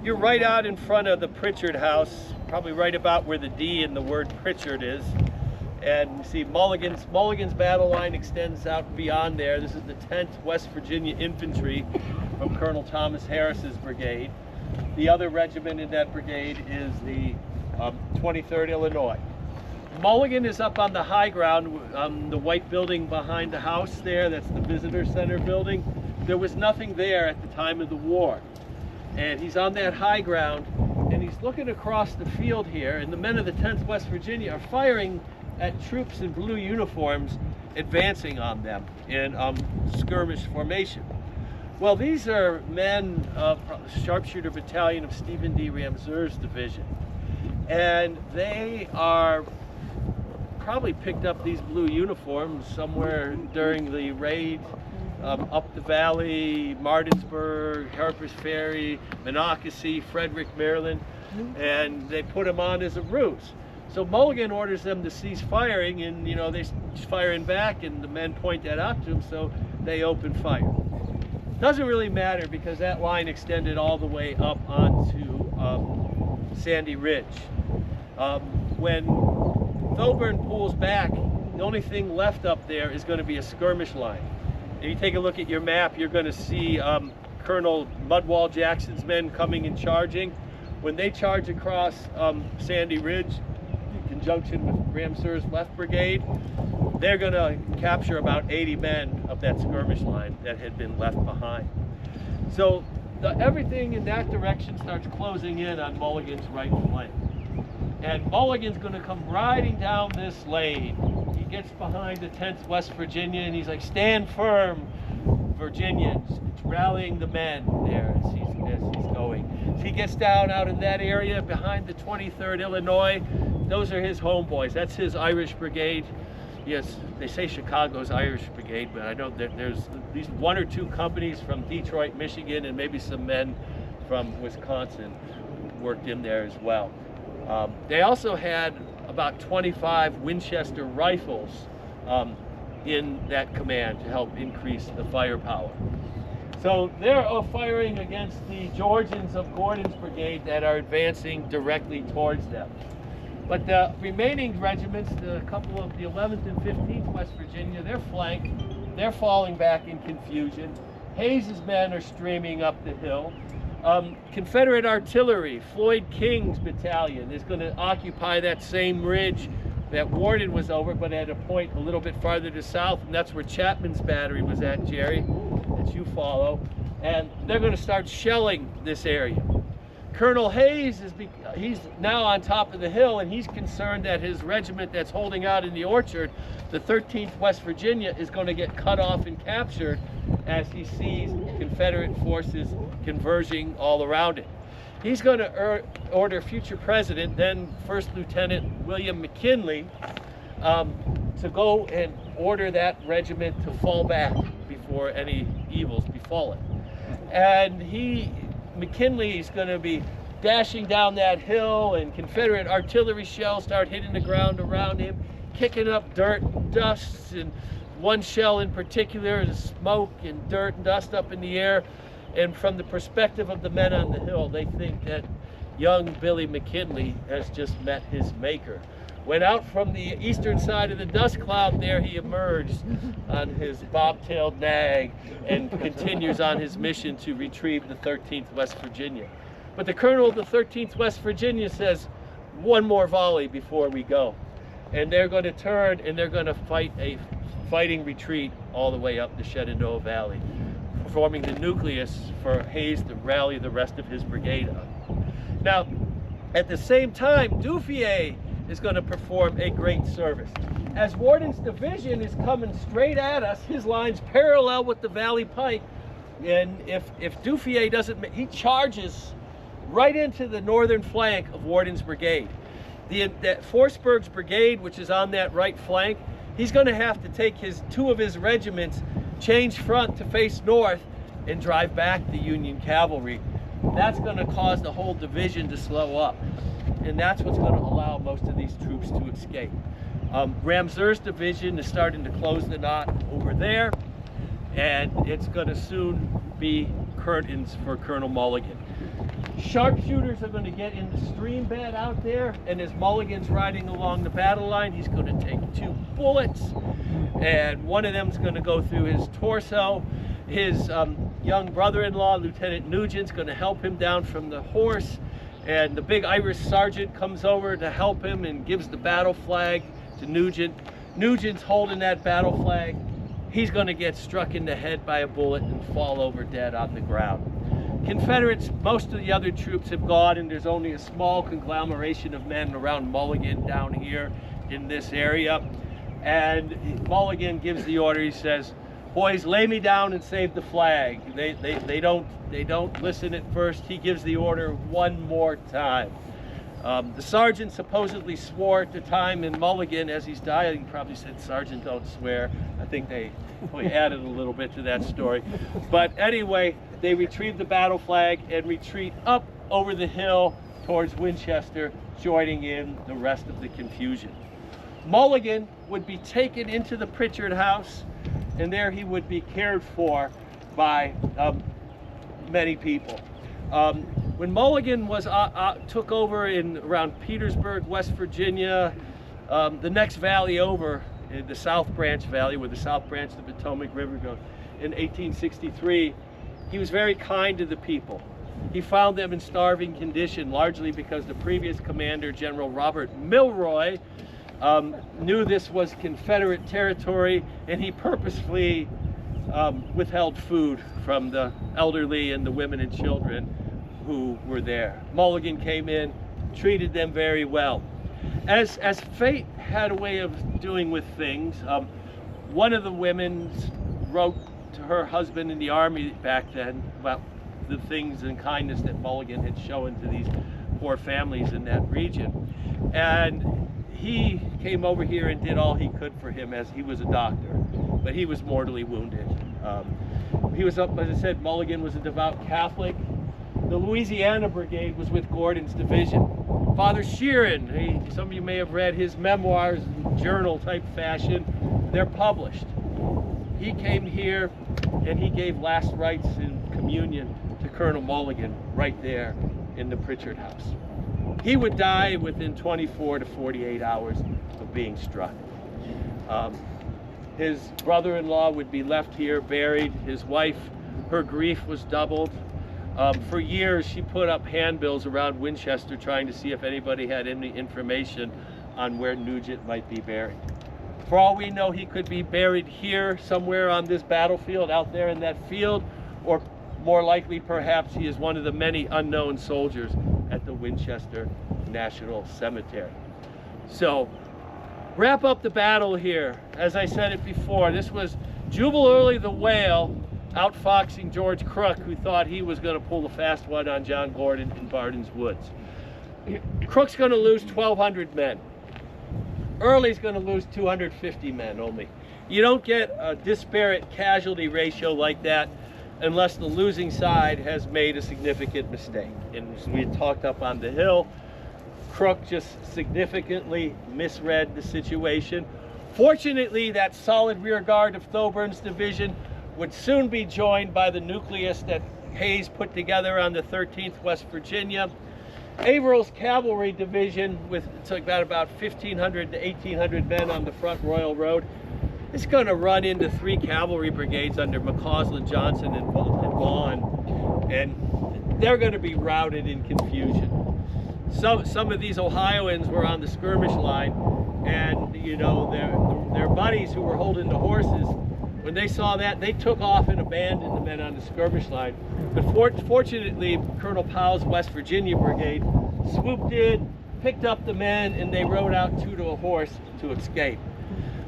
you're right out in front of the Pritchard house, probably right about where the D in the word Pritchard is. And you see Mulligan's battle line extends out beyond there. This is the 10th West Virginia Infantry from Colonel Thomas Harris's brigade. The other regiment in that brigade is the 23rd Illinois. Mulligan is up on the high ground, the white building behind the house there. That's the visitor center building. There was nothing there at the time of the war. And he's on that high ground, and he's looking across the field here, and the men of the 10th West Virginia are firing at troops in blue uniforms advancing on them in skirmish formation. Well, these are men of Sharpshooter Battalion of Stephen D. Ramseur's division, and they are probably picked up these blue uniforms somewhere during the raid up the valley, Martinsburg, Harper's Ferry, Monocacy, Frederick, Maryland, and they put them on as a ruse. So Mulligan orders them to cease firing, and you know, they firing back, and the men point that out to him, so they open fire. Doesn't really matter because that line extended all the way up onto Sandy Ridge. When Thoburn pulls back, the only thing left up there is going to be a skirmish line. If you take a look at your map, you're going to see Colonel Mudwall Jackson's men coming and charging. When they charge across Sandy Ridge, in conjunction with Ramseur's left brigade, they're going to capture about 80 men of that skirmish line that had been left behind. So everything in that direction starts closing in on Mulligan's right flank. And Mulligan's going to come riding down this lane. He gets behind the 10th West Virginia, and he's like, "Stand firm, Virginians." It's rallying the men there as he's going. So he gets down out in that area behind the 23rd Illinois. Those are his homeboys. That's his Irish brigade. Yes, they say Chicago's Irish brigade, but I know that there's at least 1 or 2 companies from Detroit, Michigan, and maybe some men from Wisconsin worked in there as well. They also had about 25 Winchester rifles in that command to help increase the firepower. So they're firing against the Georgians of Gordon's brigade that are advancing directly towards them. But the remaining regiments, the couple of the 11th and 15th West Virginia, they're flanked. They're falling back in confusion. Hayes's men are streaming up the hill. Confederate artillery, Floyd King's battalion, is going to occupy that same ridge that Worden was over, but at a point a little bit farther to south, and that's where Chapman's battery was at, Jerry, that you follow. And they're going to start shelling this area. Colonel Hayes, he's now on top of the hill, and he's concerned that his regiment that's holding out in the orchard, the 13th West Virginia, is going to get cut off and captured as he sees Confederate forces converging all around it. He's going to order future President, then First Lieutenant William McKinley, to go and order that regiment to fall back before any evils befall it. And McKinley is going to be dashing down that hill, and Confederate artillery shells start hitting the ground around him, kicking up dirt and dust, and one shell in particular is smoke and dirt and dust up in the air. And from the perspective of the men on the hill, they think that young Billy McKinley has just met his maker. When out from the eastern side of the dust cloud there, he emerged on his bobtailed nag and continues on his mission to retrieve the 13th West Virginia. But the colonel of the 13th West Virginia says, "One more volley before we go." And they're going to turn and they're going to fight a fighting retreat all the way up the Shenandoah Valley, forming the nucleus for Hayes to rally the rest of his brigade on. Now, at the same time, Duffier is going to perform a great service. As Worden's division is coming straight at us, his line's parallel with the Valley Pike, and if Duffier doesn't, he charges right into the northern flank of Worden's brigade. That Forsberg's brigade, which is on that right flank, he's going to have to take 2 of his regiments, change front to face north, and drive back the Union cavalry. That's going to cause the whole division to slow up, and that's what's going to allow most of these troops to escape. Ramseur's division is starting to close the knot over there, and it's going to soon be curtains for Colonel Mulligan. Sharpshooters are going to get in the stream bed out there, and as Mulligan's riding along the battle line, he's going to take 2 bullets, and one of them's going to go through his torso. His young brother-in-law, Lieutenant Nugent's going to help him down from the horse, and the big Irish sergeant comes over to help him and gives the battle flag to Nugent. Nugent's holding that battle flag. He's going to get struck in the head by a bullet and fall over dead on the ground. Confederates, most of the other troops have gone, and there's only a small conglomeration of men around Mulligan down here in this area. And Mulligan gives the order. He says, "Boys, lay me down and save the flag." They don't listen at first. He gives the order one more time. The sergeant supposedly swore at the time, and Mulligan, as he's dying, probably said, "Sergeant, don't swear." I think they added a little bit to that story. But anyway, they retrieve the battle flag and retreat up over the hill towards Winchester, joining in the rest of the confusion. Mulligan would be taken into the Pritchard house, and there he would be cared for by many people. When Mulligan was took over in around Petersburg, West Virginia, the next valley over, the South Branch Valley, where the South Branch of the Potomac River goes, in 1863, he was very kind to the people. He found them in starving condition, largely because the previous commander, General Robert Milroy, knew this was Confederate territory, and he purposefully withheld food from the elderly and the women and children who were there. Mulligan came in, treated them very well. As fate had a way of doing with things, one of the women wrote to her husband in the army back then about the things and kindness that Mulligan had shown to these poor families in that region. And he came over here and did all he could for him, as he was a doctor, but he was mortally wounded. He was up, as I said, Mulligan was a devout Catholic. The Louisiana Brigade was with Gordon's division. Father Sheeran, some of you may have read his memoirs in journal type fashion. They're published. He came here and he gave last rites in communion to Colonel Mulligan right there in the Pritchard house. He would die within 24 to 48 hours of being struck. His brother-in-law would be left here buried. His wife, her grief was doubled. For years, she put up handbills around Winchester trying to see if anybody had any information on where Nugent might be buried. For all we know, he could be buried here somewhere on this battlefield, out there in that field, or more likely, perhaps, he is one of the many unknown soldiers at the Winchester National Cemetery. So, wrap up the battle here. As I said it before, this was Jubal Early the Whale outfoxing George Crook, who thought he was going to pull a fast one on John Gordon in Barden's Woods. Crook's going to lose 1,200 men. Early's going to lose 250 men only. You don't get a disparate casualty ratio like that unless the losing side has made a significant mistake. And as we had talked up on the hill, Crook just significantly misread the situation. Fortunately, that solid rear guard of Thoburn's division would soon be joined by the nucleus that Hayes put together on the 13th West Virginia. Averill's cavalry division, with it's about 1,500 to 1,800 men on the front Royal Road, is going to run into 3 cavalry brigades under McCausland, Johnson, and Vaughn, and they're going to be routed in confusion. Some of these Ohioans were on the skirmish line, and you know, their buddies who were holding the horses, when they saw that, they took off and abandoned the men on the skirmish line. But fortunately, Colonel Powell's West Virginia Brigade swooped in, picked up the men, and they rode out 2 to a horse to escape.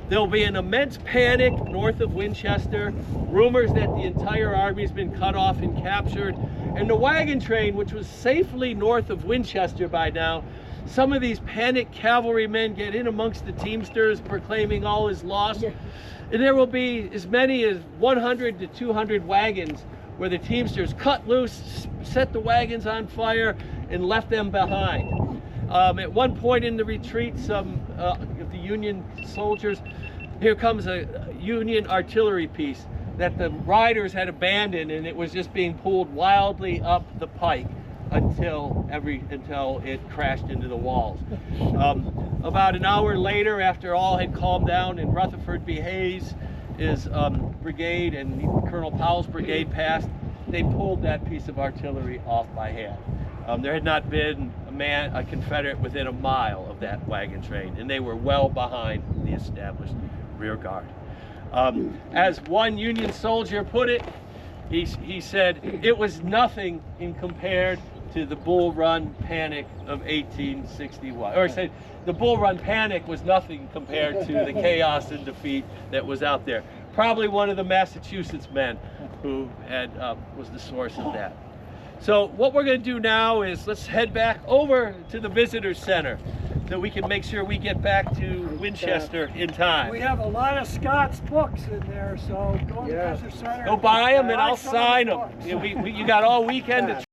There'll be an immense panic north of Winchester, rumors that the entire army's been cut off and captured, and the wagon train, which was safely north of Winchester by now, some of these panicked cavalrymen get in amongst the teamsters proclaiming all is lost. Yeah. And there will be as many as 100 to 200 wagons where the teamsters cut loose, set the wagons on fire, and left them behind. At one point in the retreat, some of the Union soldiers, here comes a Union artillery piece that the riders had abandoned, and it was just being pulled wildly up the pike. until it crashed into the walls. About an hour later, after all had calmed down and Rutherford B. Hayes' brigade and Colonel Powell's brigade passed, they pulled that piece of artillery off by hand. There had not been a Confederate within a mile of that wagon train, and they were well behind the established rear guard. As one Union soldier put it, he said, it was nothing in compared to the Bull Run panic of 1861. Or he said, the Bull Run panic was nothing compared to the chaos and defeat that was out there. Probably one of the Massachusetts men who was the source of that. So what we're going to do now is let's head back over to the visitor center so we can make sure we get back to Winchester in time. We have a lot of Scott's books in there, so go to the visitor center. Go buy them and I'll sign them. You got all weekend to